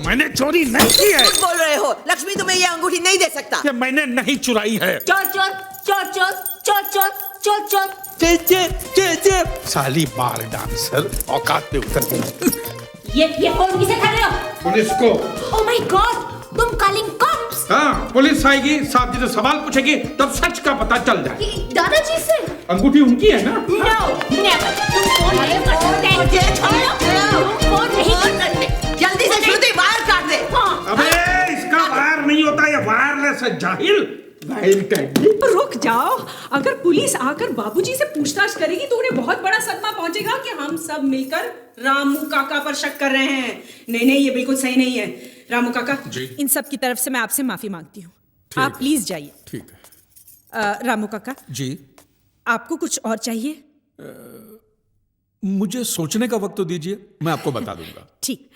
मैंने चोरी नहीं की है। बोल रहे हो, लक्ष्मी तुम्हें ये अंगूठी नहीं दे सकता। ये मैंने नहीं चुराई है। चोर चोर चोर चोर चोर चोर चोर चोर साली बार डांसर औकात पे उतर गई। ये फोन किसे कर रहे हो? पुलिस को। ओह माय गॉड, तुम कॉलिंग कॉप्स? हाँ, पुलिस आएगी, साहब जी से सवाल पूछेगी, तब सच का पता चल जाए। दादाजी से? अंगूठी उनकी है ना? No, never. तुम फोन नहीं कर सकते। तुम फोन नहीं कर सकते। जल्दी से श्रुति वायर काट दे। अबे इसका वायर नहीं होता, ये वायरलेस है जाहिल। रुक जाओ, अगर पुलिस आकर बाबूजी से पूछताछ करेगी तो उन्हें बहुत बड़ा सदमा पहुंचेगा कि हम सब मिलकर रामू काका पर शक कर रहे हैं। नहीं, ये बिल्कुल सही नहीं है। रामू काका जी। इन सब की तरफ से मैं आपसे माफी मांगती हूँ। आप प्लीज जाइए। ठीक है। रामू काका जी, आपको कुछ और चाहिए? मुझे सोचने का वक्त तो दीजिए, मैं आपको बता दूंगा। ठीक।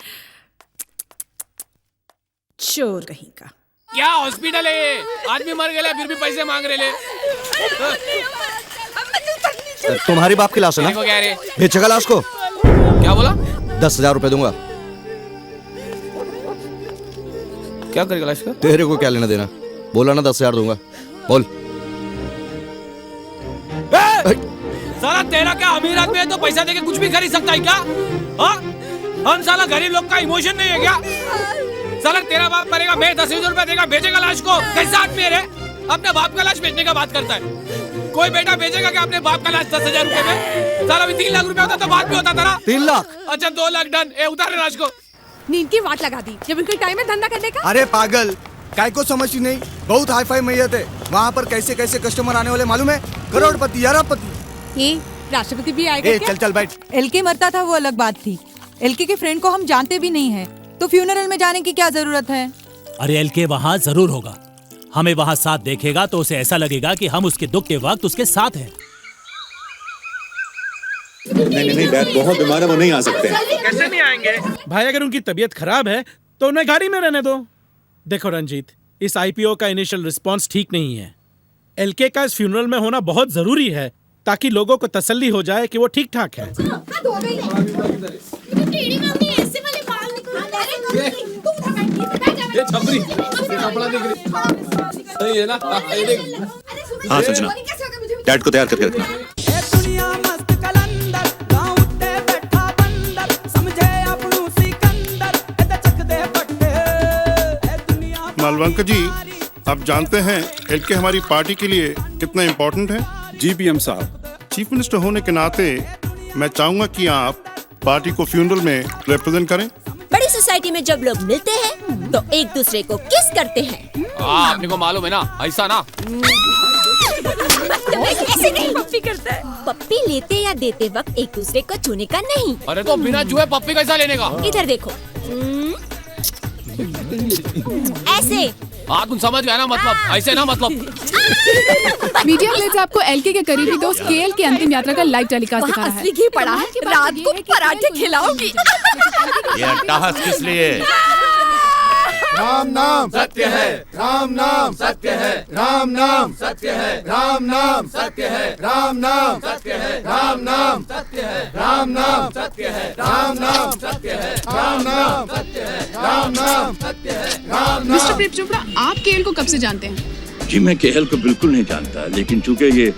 चोर कहीं का। क्या हॉस्पिटल है ये? आदमी मर गया फिर भी पैसे मांग रहे ले। तुम्हारी बाप की लाश है ना? देखो क्या रे? बेचेगा लाश को? क्या बोला? 10,000 रुपए दूंगा। क्या करेगा लाश का? तेरे को क्या लेना देना? बोला ना 10,000 दूंगा, बोल। साला तेरा क्या अमीर आदमी है तो पैसा देके कुछ भी खरीद सकता है क्या? हाँ? हम साला गरीब लोग का इमोशन नहीं है क्या? साला तेरा बाप मरेगा, मैं 10,000 रुपए देगा, बेचेगा लाश को? कैसा आदमी है रे? अपने बाप का लाश बेचने का बात करता है। कोई बेटा बेचेगा क्या अपने बाप का लाश 10,000 रुपए में? साला भी 3 लाख रुपए होता तो बात भी होता था ना। 3 लाख? अच्छा 2 लाख डन। उतारे लाश को। नींद की वाट लगा दी जब उनके टाइम है धंधा करने का। अरे पागल, काय को समझती नहीं? बहुत हाई फाई मैयत है वहाँ पर। कैसे कैसे कस्टमर आने वाले मालूम है? करोड़पति, अरबपति। राष्ट्रपति भी आएगा क्या? चल बैठ। एलके मरता था वो अलग बात थी। एलके के फ्रेंड को हम जानते भी नहीं है, तो फ्यूनरल में जाने की क्या जरूरत है? अरे एलके वहाँ जरूर होगा। हमें वहाँ साथ देखेगा तो उसे ऐसा लगेगा कि हम उसके दुख के वक्त उसके साथ हैं। नहीं डैड बहुत बीमार है, वो नहीं आ सकते। कैसे नहीं आएंगे भाई? अगर उनकी तबीयत खराब है तो उन्हें गाड़ी में रहने दो। देखो रंजीत, इस आईपीओ का इनिशियल रिस्पांस ठीक नहीं है। एलके का इस फ्यूनरल में होना बहुत जरूरी है ताकि लोगों को तसल्ली हो जाए कि वो ठीक ठाक है। हाँ संजना, डैड को तैयार करके रखना। मालवंकर जी, आप जानते हैं एलके हमारी पार्टी के लिए कितना इम्पोर्टेंट है? जी पीएम साहब। चीफ मिनिस्टर होने के नाते मैं चाहूंगा कि आप पार्टी को फ्यूनरल में रिप्रेजेंट करें। बड़ी सोसाइटी में जब लोग मिलते हैं तो एक दूसरे को किस करते हैं। आपने को मालूम है ना, ऐसा ना। ऐसे नहीं पप्पी करता है। पप्पी लेते या देते वक्त एक दूसरे को छूने का नहीं। अरे तो बिना जुए पप्पी कैसा लेने का? इधर देखो, ऐसे। हाँ तुम समझ गया ना, मतलब ऐसे ना, मतलब। मीडिया प्लेट्स आपको एलके के करीबी दोस्त केएल की अंतिम यात्रा का लाइव टेलीकास्ट दिखा रहा है। असली घी पड़ा है, रात को पराठे खिलाओगी। ये अट्टहास किस लिए? राम नाम सत्य है, राम नाम सत्य है, राम नाम सत्य है, राम नाम सत्य है, राम नाम सत्य है, राम नाम सत्य है, राम नाम सत्य है, राम नाम सत्य है, राम नाम सत्य है, राम नाम सत्य है, राम नाम। मिस्टर प्रेम चोपड़ा, आप केएल को कब से जानते हैं? जी मैं केएल को बिल्कुल नहीं जानता, लेकिन चूंकि ये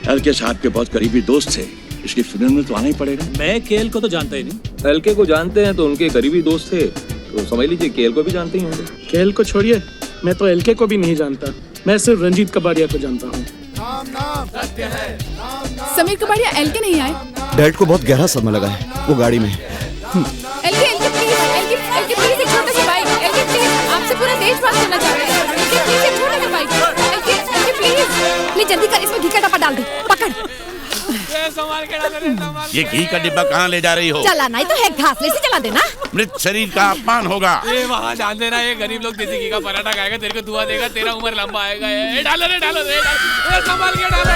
एलके साहब के बहुत करीबी दोस्त थे, इसके फ्यूनरल में तो आना ही पड़ेगा। मैं केएल को तो जानता ही नहीं। एलके को जानते हैं तो उनके करीबी दोस्त थे, तो समझ लीजिए केएल को भी जानते ही होंगे। केएल को छोड़िए, मैं तो एलके को भी नहीं जानता। मैं सिर्फ रंजीत कबाड़िया को जानता हूँ। समीर कबाड़िया एलके नहीं आए? डैड को बहुत गहरा सदमा लगा है वो गाड़ी में। एलके प्लीज, एक छोटा सा बाइक। एलके प्लीज, आपसे पूरा देश बात करना चाह रहा है। एलके प्लीज, एक छोटा सा बाइक। एलके प्लीज जल्दी कर, इसमें घी का डब्बा डाल दे। पकड़। ये घी का डिब्बा कहाँ ले जा रही हो? चलाना ही तो है, घासले से चला देना। मृत शरीर का अपमान होगा। ये वहाँ जान देना, ये गरीब लोग देसी घी का पराठा खाएगा, तेरे को दुआ देगा, तेरा उम्र लंबा आएगा। ये डालो रे, डालो रे, संभाल के डालो रे।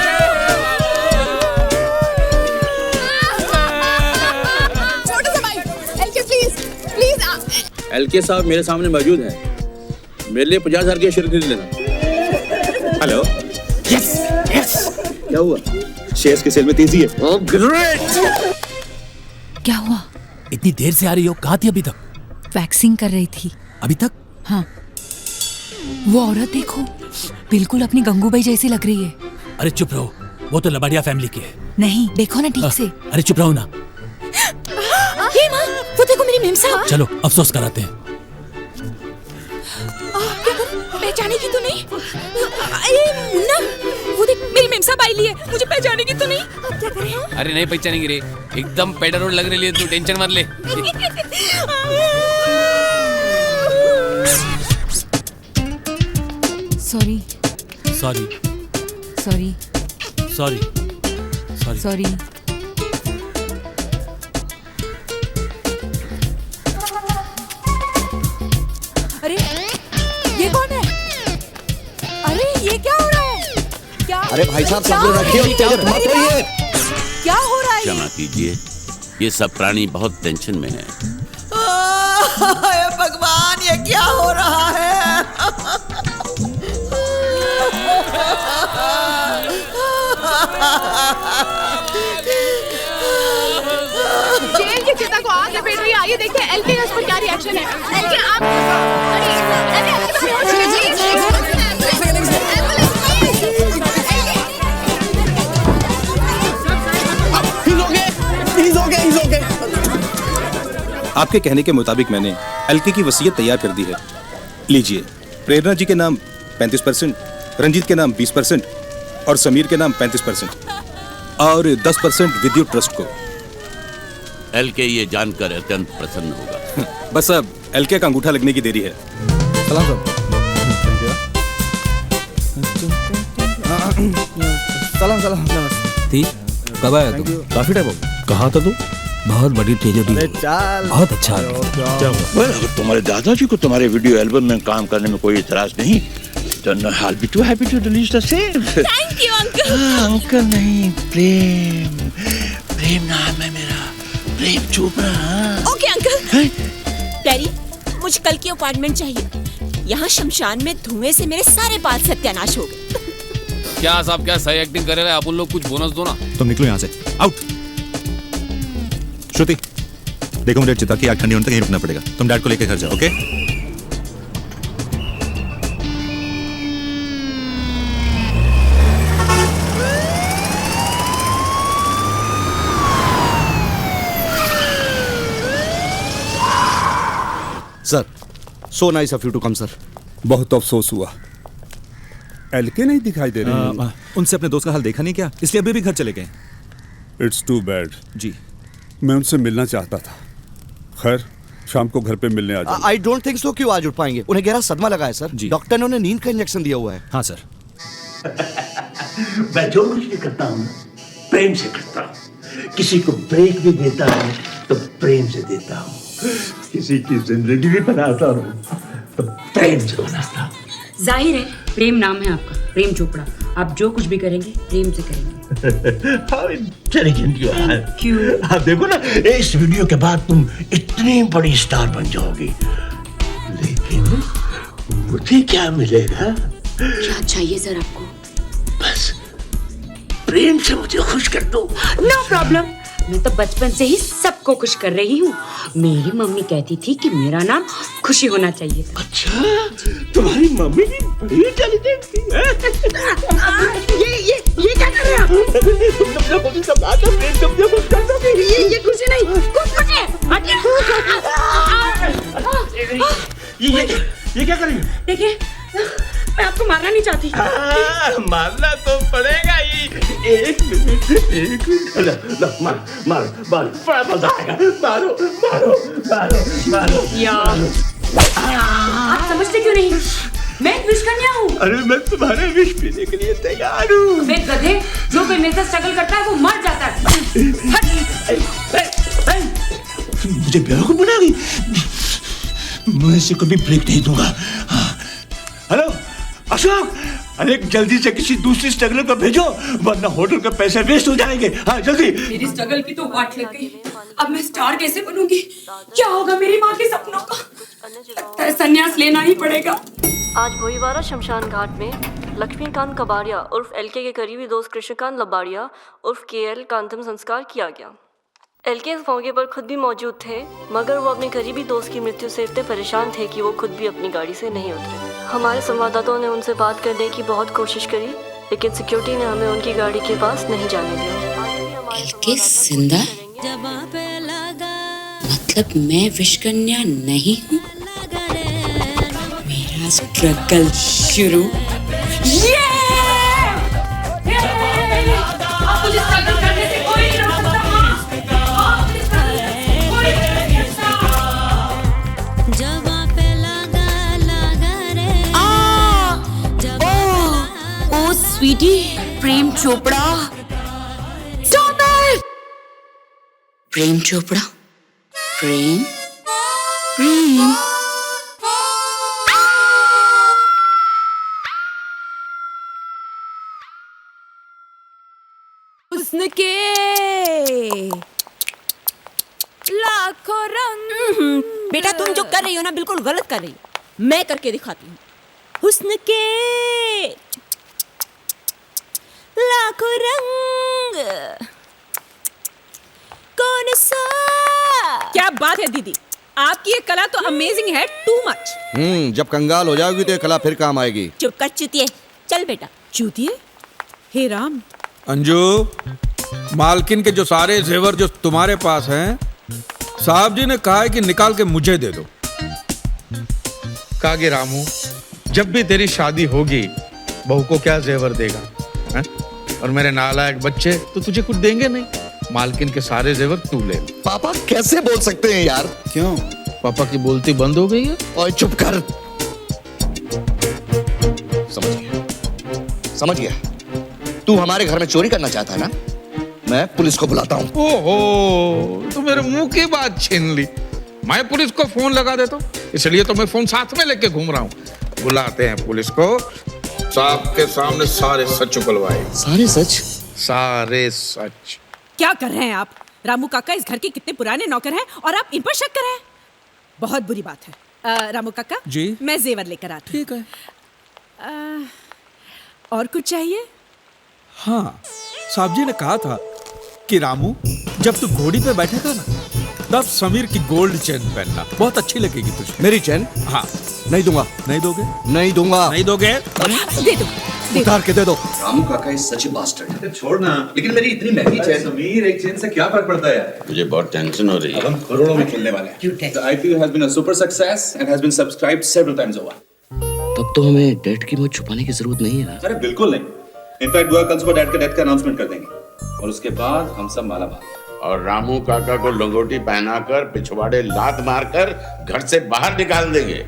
छोटा सा बाइक। LK please. एलके साहब मेरे सामने मौजूद हैं, मेरे लिए 50,000 के शेयर खरीद लेना। हेलो। यस क्या हुआ? शेयर्स के सेल में तेजी है। ग्रेट। क्या हुआ? इतनी देर से आ रही हो, कहाँ थी अभी तक? वैक्सिंग कर रही थी। अभी तक? हाँ। वो औरत देखो, बिल्कुल अपनी गंगूबाई जैसी लग रही है। अरे चुप रहो, वो तो लबाड़िया फैमिली की है। नहीं, देखो ना ठीक से। अरे चुप रहो ना। हे माँ, वो देखो मेरी मेमसा। चलो अफसोस कराते हैं। क्या करूं? पहचानेगी तो नहीं? मुन्ना, वो देख मेरी मेमसा बाई ली है, मुझे पहचानेगी तो नहीं? क्या करें? अरे नहीं पहचानेंगे रे, एकदम पेडर लग रही है, तू टेंशन मत ले। Sorry sorry sorry sorry sorry sorry. अरे ये कौन है? अरे ये क्या हो रहा है? क्या? अरे भाई साहब सब रखिए, तेज मत रहिए। क्या हो रहा है? क्षमा कीजिए, ये सब प्राणी बहुत टेंशन में है। हे भगवान, ये क्या हो रहा है? जेल की चिता को आग लपेट रही है। आइए देखते हैं एलके का इस पर क्या रिएक्शन है। एलके आप आपके कहने के मुताबिक मैंने एलके की वसीयत तैयार कर दी है। लीजिए, प्रेरणा जी के नाम 35%, रंजीत के नाम 20% और समीर के नाम 35% और 10% विद्युत ट्रस्ट को। एलके ये जानकर अत्यंत प्रसन्न होगा। बस अब एलके का अंगूठा लगने की देरी है। सलाम साहब। सलाम सलाम। नमस्ते। कब आया तू? काफी टाइम हो गया। कहाँ था तू? बहुत बड़ी ट्रेजेडी। बहुत अच्छा। अगर तुम्हारे दादाजी को तुम्हारे वीडियो एल्बम में काम करने में कोई इतराज नहीं, then I'll be too happy to release the same. Thank you, uncle. Uncle नहीं, प्रेम। प्रेम नाम है मेरा, Prem Chopra. Okay uncle. Daddy, मुझे कल की अपॉइंटमेंट चाहिए। यहाँ शमशान में धुएं से मेरे सारे बाल सत्यानाश हो गए। क्या साहब, क्या सही एक्टिंग कर रहे हैं आप लोग? कुछ बोनस दो ना। तुम निकलो यहाँ से, आउट। श्रुति, देखो मुझे चिता की आग ठंडी होने तक यहीं रुकना पड़ेगा। तुम डैड को लेकर घर जाओ, okay? Sir, so nice of you to come sir. बहुत अफसोस हुआ, एलके नहीं दिखाई दे रहे हैं। उनसे अपने दोस्त का हाल देखा नहीं क्या? इसलिए अभी भी घर चले गए। It's to bad. जी, मैं उनसे मिलना चाहता था। खैर, शाम को घर पे मिलने आ जाओ। आई डोंट थिंक सो कि वो आज उठ पाएंगे। उन्हें गहरा सदमा लगा है सर। डॉक्टर ने उन्हें नींद का इंजेक्शन दिया हुआ है। हाँ सर। मैं जो कुछ भी करता हूँ प्रेम से करता हूँ। किसी को ब्रेक भी देता हूँ तो प्रेम से देता हूँ। किसी की जिंदगी भी बनाता हूँ तो प्रेम से बनाता हूँ। जाहिर है प्रेम नाम है आपका, प्रेम चोपड़ा। आप जो कुछ भी करेंगे प्रेम से करेंगे। How intelligent you are. क्यों? आप देखो ना, इस वीडियो के बाद तुम इतनी बड़ी स्टार बन जाओगी, लेकिन मुझे क्या मिलेगा? क्या चाहिए सर आपको? बस प्रेम से मुझे खुश कर दो। नो प्रॉब्लम, मैं तो बचपन से ही सबको खुश कर रही हूँ। मेरी मम्मी कहती थी कि मेरा नाम खुशी होना चाहिए। अच्छा, तुम्हारी मम्मी भी बड़ी इंटेलिजेंट थी। ये क्या कर रहे हो? तुम मुझे समझाता प्रेम तुम जो कुछ कर दोगे। ये खुशी नहीं, कुछ ये क्या कर रही हो? देखिए, मैं आपको मारना नहीं चाहती। मारना तो पड़ेगा ही। एक मिनट। लो, मारो, बड़ा मजा आएगा। मारो। यार, आप समझते क्यों नहीं? मैं एक विश कन्या हूँ। अरे मैं तुम्हारे विश पीने के लिए तैयार हूँ। वे गधे, जो कोई मेरे साथ स्ट्रगल करता है वो मर जाता है। मुझे बेवकूफ बनागी? मैं इसे कभी ब्रेक नहीं दूंगा। हेलो अशोक, अरे जल्दी से किसी दूसरी स्ट्रगलर को भेजो, वरना होटल के पैसे वेस्ट हो जाएंगे। हाँ जल्दी। मेरी स्ट्रगल की तो वाट लग गई। अब मैं स्टार कैसे बनूंगी? क्या होगा मेरी माँ के सपनों का? लगता है संन्यास लेना ही पड़ेगा। आज भोईवाड़ा शमशान घाट में लक्ष्मीकांत कबाड़िया उर्फ एलके के करीबी दोस्त कृष्णकांत लबाड़िया उर्फ केएल का अंतिम संस्कार किया गया। एलके इस मौके पर खुद भी मौजूद थे, मगर वो अपने करीबी दोस्त की मृत्यु से इतने परेशान थे कि वो खुद भी अपनी गाड़ी से नहीं उतरे। हमारे संवाददाताओं ने उनसे बात करने की बहुत कोशिश करी, लेकिन सिक्योरिटी ने हमें उनकी गाड़ी के पास नहीं जाने दिया। एलके जिंदा? मतलब मैं विश्वकन्या नहीं हूँ? मेरा स्ट्रगल शुरू। स्वीटी, प्रेम चोपड़ा। Stop it! प्रेम चोपड़ा? प्रेम? हुस्न के लाखों रंग। बेटा तुम जो कर रही हो ना बिल्कुल गलत कर रही हो। मैं करके दिखाती हूँ। हुस्न के लाखों रंग, कौन सा? क्या बात है दीदी, आपकी ये कला तो अमेजिंग है, टू मच। जब कंगाल हो जाओगी तो ये कला फिर काम आएगी। चुप कर चुतिए। चल बेटा। चूतिए? हे राम। अंजू, मालकिन के जो सारे जेवर जो तुम्हारे पास हैं, साहब जी ने कहा है कि निकाल के मुझे दे दो। कागे रामू, जब भी तेरी शादी होगी बहू को क्या जेवर देगा है? और मेरे नालायक बच्चे तो तुझे कुछ देंगे नहीं। मालकिन के सारे जेवर तू ले। पापा कैसे बोल सकते हैं यार? क्यों? पापा की बोलती बंद हो गई है? ओए चुप कर। समझ गया। तू हमारे घर में चोरी करना चाहता है ना? मैं पुलिस को बुलाता हूँ। ओहो, तो मेरे मुंह की बात छीन ली। मैं पुलिस को फोन लगा देता हूँ, इसलिए तो मैं फोन साथ में लेके घूम रहा हूँ। बुलाते हैं पुलिस को, साहब के सामने सारे सच उगलवाए। सारे सच? सारे सच। क्या कर रहे हैं आप? रामू काका इस घर के कितने पुराने नौकर हैं और आप इन पर शक कर रहे हैं? बहुत बुरी बात है। रामू काका जी, मैं जेवर लेकर आती हूँ। ठीक है। और कुछ चाहिए? हाँ, साहब जी ने कहा था कि रामू जब तू घोड़ी पे बैठेगा ना तब समीर की गोल्ड चेन पहनना, बहुत अच्छी लगेगी तुझे। मेरी चेन? हाँ। नहीं दूंगा। नहीं दोगे? नहीं दूंगा। नहीं दोगे? दे दो। उतार के दे दो। रामू काका इज सच ए बास्टर्ड। छोड़ना, लेकिन मेरी इतनी महंगी चेन। समीर, एक चेन से क्या फर्क पड़ता है यार? मुझे बहुत टेंशन हो रही है। हम करोड़ों में खेलने वाले हैं। The IPO has been a super success and has been subscribed several times over. तब तो हमें डेट की मौत छुपाने की जरूरत नहीं है। अरे बिल्कुल नहीं। इनफैक्ट वो कल सुबह डैड के डेथ का अनाउंसमेंट कर देंगे और उसके बाद हम सब मालामाल। और रामू काका को लंगोटी पहनाकर पिछवाड़े लात मारकर घर से बाहर निकाल देंगे।